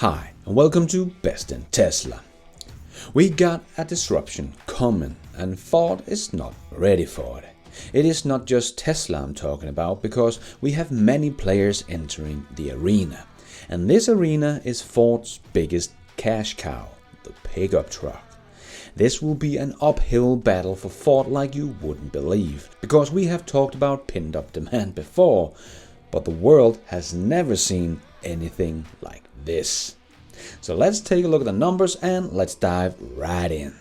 Hi and welcome to Best in Tesla. We got a disruption coming and Ford is not ready for it. It is not just Tesla I'm talking about because we have many players entering the arena. And this arena is Ford's biggest cash cow, the pickup truck. This will be an uphill battle for Ford like you wouldn't believe, because we have talked about Pendup demand before, but the world has never seen anything like this. So let's take a look at the numbers and let's dive right in.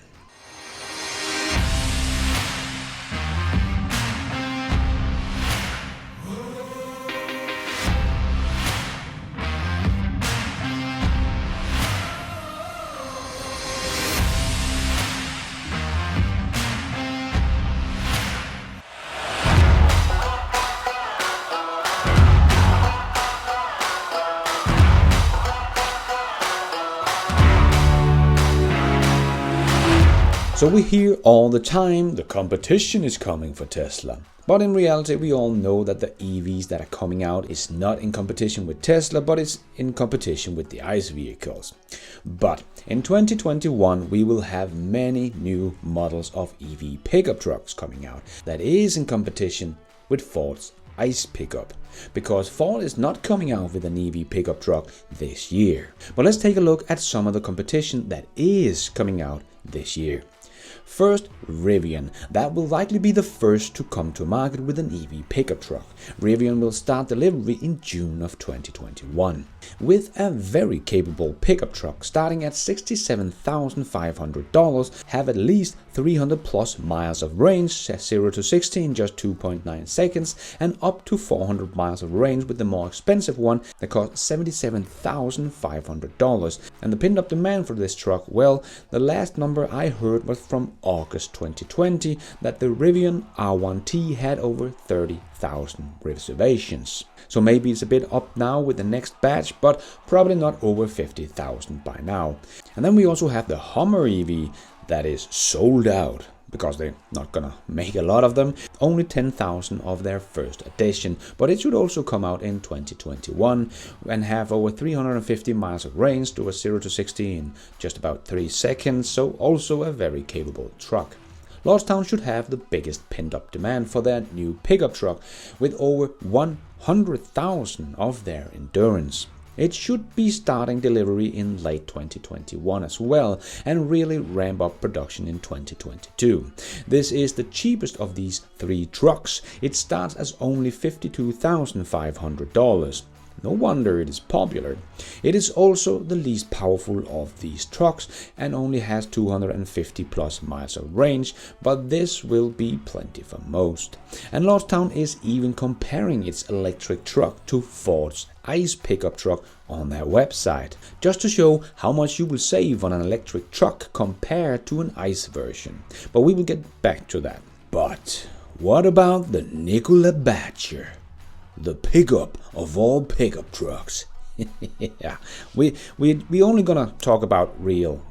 So we hear all the time the competition is coming for Tesla. But in reality we all know that the EVs that are coming out is not in competition with Tesla, but it's in competition with the ICE vehicles. But in 2021 we will have many new models of EV pickup trucks coming out that is in competition with Ford's ICE pickup, because Ford is not coming out with an EV pickup truck this year. But let's take a look at some of the competition that is coming out this year. First, Rivian. That will likely be the first to come to market with an EV pickup truck. Rivian will start delivery in June of 2021 with a very capable pickup truck starting at $67,500, have at least 300 plus miles of range, 0 to 60 in just 2.9 seconds, and up to 400 miles of range with the more expensive one that costs $77,500. And the pinned up demand for this truck, well, the last number I heard was from August 2020 that the Rivian R1T had over 30,000 reservations. So maybe it's a bit up now with the next batch, but probably not over 50,000 by now. And then we also have the Hummer EV that is sold out, because they're not gonna make a lot of them, only 10,000 of their first edition, but it should also come out in 2021 and have over 350 miles of range to a 0 to 60 in just about 3 seconds, so also a very capable truck. Lordstown should have the biggest pent-up demand for their new pickup truck with over 100,000 of their endurance. It should be starting delivery in late 2021 as well and really ramp up production in 2022. This is the cheapest of these three trucks. It starts as only $52,500. No wonder it is popular. It is also the least powerful of these trucks and only has 250 plus miles of range, but this will be plenty for most. And Lordstown is even comparing its electric truck to Ford's ICE pickup truck on their website, just to show how much you will save on an electric truck compared to an ICE version. But we will get back to that. But what about the Nikola Badger? The pickup of all pickup trucks. Yeah, we only gonna talk about real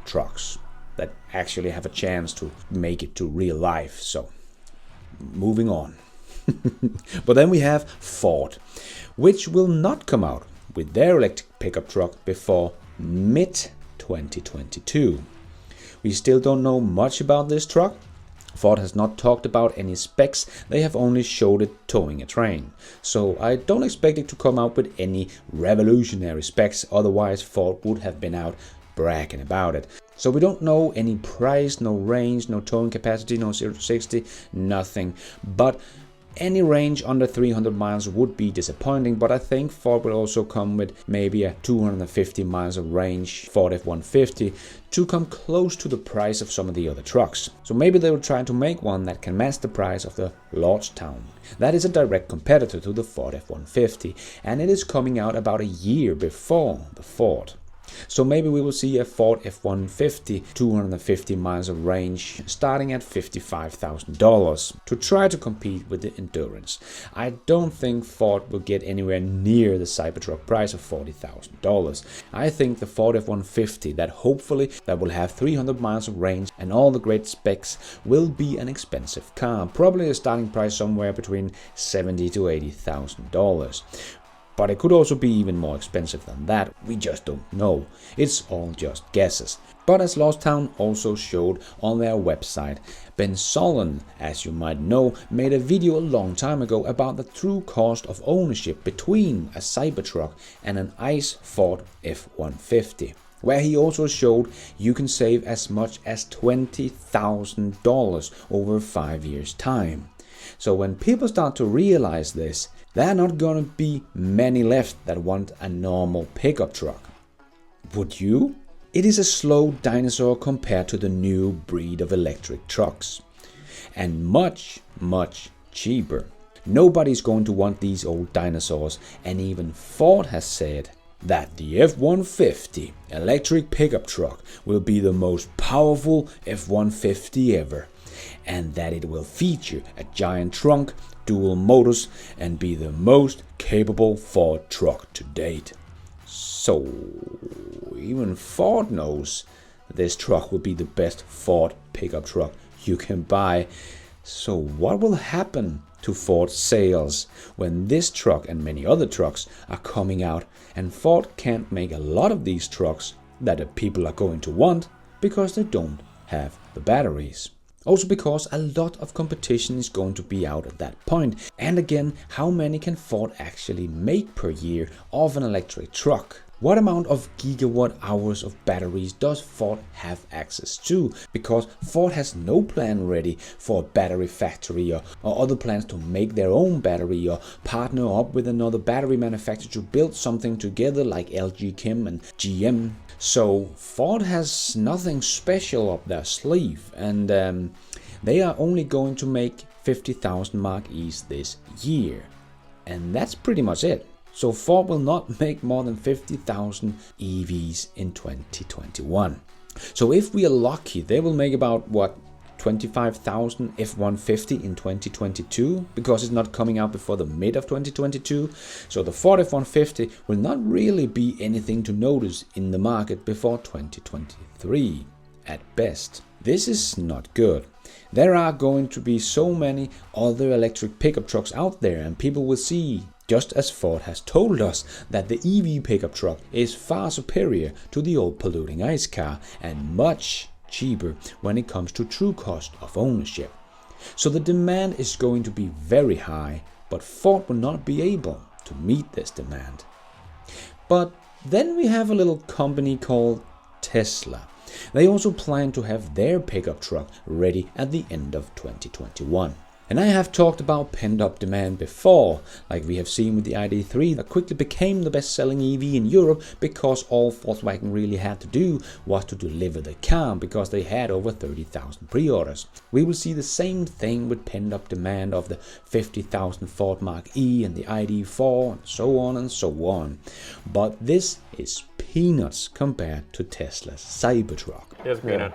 trucks that actually have a chance to make it to real life. So, moving on. But then we have Ford, which will not come out with their electric pickup truck before mid-2022. We still don't know much about this truck. Ford has not talked about any specs, they have only showed it towing a train. So I don't expect it to come out with any revolutionary specs, otherwise Ford would have been out bragging about it. So we don't know any price, no range, no towing capacity, no 0 to 60, nothing. But any range under 300 miles would be disappointing, but I think Ford will also come with maybe a 250 miles of range Ford F-150 to come close to the price of some of the other trucks. So maybe they will try to make one that can match the price of the Lordstown. That is a direct competitor to the Ford F-150, and it is coming out about a year before the Ford. So maybe we will see a Ford F-150 250 miles of range starting at $55,000 to try to compete with the Endurance. I don't think Ford will get anywhere near the Cybertruck price of $40,000. I think the Ford F-150 that will have 300 miles of range and all the great specs will be an expensive car, probably a starting price somewhere between $70,000 to $80,000. But it could also be even more expensive than that, we just don't know. It's all just guesses. But as Lost Town also showed on their website, Ben Solon, as you might know, made a video a long time ago about the true cost of ownership between a Cybertruck and an ICE Ford F-150. Where he also showed you can save as much as $20,000 over 5 years' time. So when people start to realize this, there are not gonna be many left that want a normal pickup truck. Would you? It is a slow dinosaur compared to the new breed of electric trucks. And much, much cheaper. Nobody's going to want these old dinosaurs, and even Ford has said that the F-150 electric pickup truck will be the most powerful F-150 ever, and that it will feature a giant trunk, dual motors, and be the most capable Ford truck to date. So even Ford knows this truck will be the best Ford pickup truck you can buy. So what will happen to Ford sales when this truck and many other trucks are coming out, and Ford can't make a lot of these trucks that the people are going to want because they don't have the batteries? Also because a lot of competition is going to be out at that point. And again, how many can Ford actually make per year of an electric truck? What amount of gigawatt hours of batteries does Ford have access to? Because Ford has no plan ready for a battery factory or other plans to make their own battery or partner up with another battery manufacturer to build something together like LG Chem and GM. So Ford has nothing special up their sleeve, and they are only going to make 50,000 Mark E's this year. And that's pretty much it. So Ford will not make more than 50,000 EVs in 2021. So if we are lucky, they will make about, 25,000 F-150 in 2022, because it's not coming out before the mid of 2022. So the Ford F-150 will not really be anything to notice in the market before 2023 at best. This is not good. There are going to be so many other electric pickup trucks out there, and people will see, just as Ford has told us, that the EV pickup truck is far superior to the old polluting ICE car and much cheaper when it comes to true cost of ownership. So the demand is going to be very high, but Ford will not be able to meet this demand. But then we have a little company called Tesla. They also plan to have their pickup truck ready at the end of 2021. And I have talked about pent-up demand before, like we have seen with the ID.3 that quickly became the best-selling EV in Europe because all Volkswagen really had to do was to deliver the car, because they had over 30,000 pre-orders. We will see the same thing with pent-up demand of the 50,000 Ford Mark E and the ID.4 and so on and so on. But this is peanuts compared to Tesla's Cybertruck. Yes, peanut.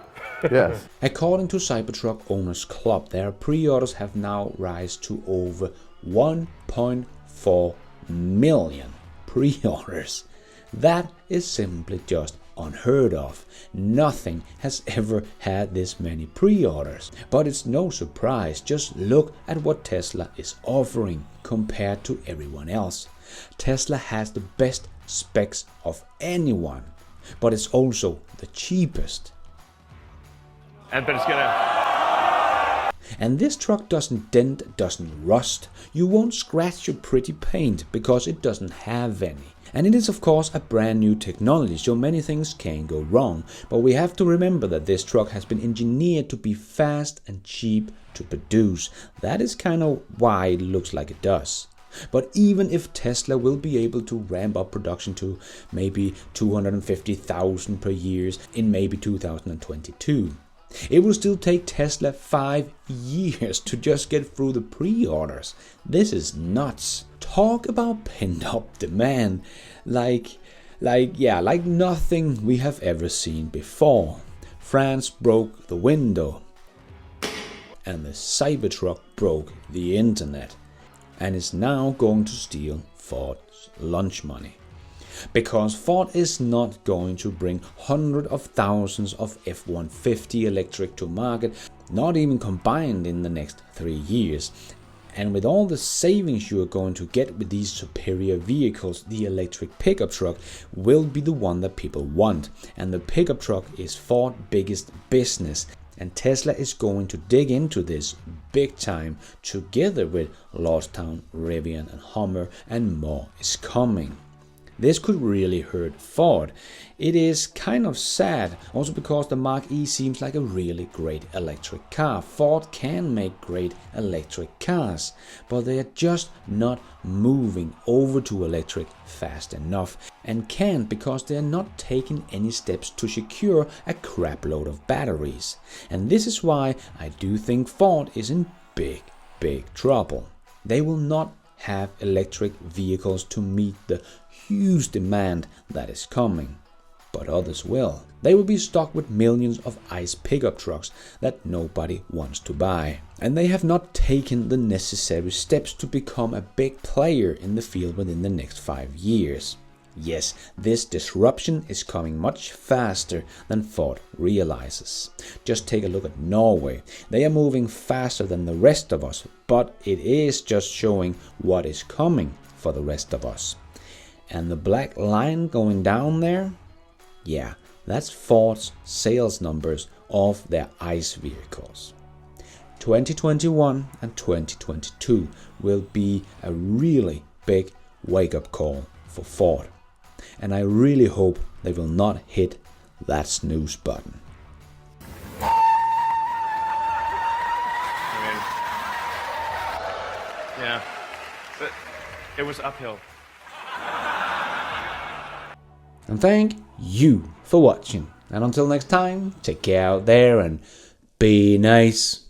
Yes. According to Cybertruck Owners Club, their pre-orders have now risen to over 1.4 million pre-orders. That is simply just unheard of. Nothing has ever had this many pre-orders. But it's no surprise, just look at what Tesla is offering compared to everyone else. Tesla has the best specs of anyone, but it's also the cheapest. But it's gonna. And this truck doesn't dent, doesn't rust. You won't scratch your pretty paint because it doesn't have any. And it is of course a brand new technology, so many things can go wrong. But we have to remember that this truck has been engineered to be fast and cheap to produce. That is kind of why it looks like it does. But even if Tesla will be able to ramp up production to maybe 250,000 per year in maybe 2022, it will still take Tesla 5 years to just get through the pre-orders. This is nuts. Talk about pent-up demand, like nothing we have ever seen before. France broke the window, and the Cybertruck broke the internet, and is now going to steal Ford's lunch money. Because Ford is not going to bring hundreds of thousands of F-150 electric to market, not even combined in the next 3 years. And with all the savings you are going to get with these superior vehicles, the electric pickup truck will be the one that people want. And the pickup truck is Ford's biggest business. And Tesla is going to dig into this big time together with Lordstown, Rivian and Hummer, and more is coming. This could really hurt Ford. It is kind of sad, also because the Mark E seems like a really great electric car. Ford can make great electric cars, but they are just not moving over to electric fast enough, and can't because they are not taking any steps to secure a crap load of batteries. And this is why I do think Ford is in big trouble. They will not have electric vehicles to meet the huge demand that is coming, but others will. They will be stuck with millions of ICE pickup trucks that nobody wants to buy. And they have not taken the necessary steps to become a big player in the field within the next 5 years. Yes, this disruption is coming much faster than Ford realizes. Just take a look at Norway. They are moving faster than the rest of us, but it is just showing what is coming for the rest of us. And the black line going down there, yeah, that's Ford's sales numbers of their ICE vehicles. 2021 and 2022 will be a really big wake-up call for Ford. And I really hope they will not hit that snooze button. I mean, yeah, but it was uphill. And thank you for watching. And until next time, take care out there and be nice.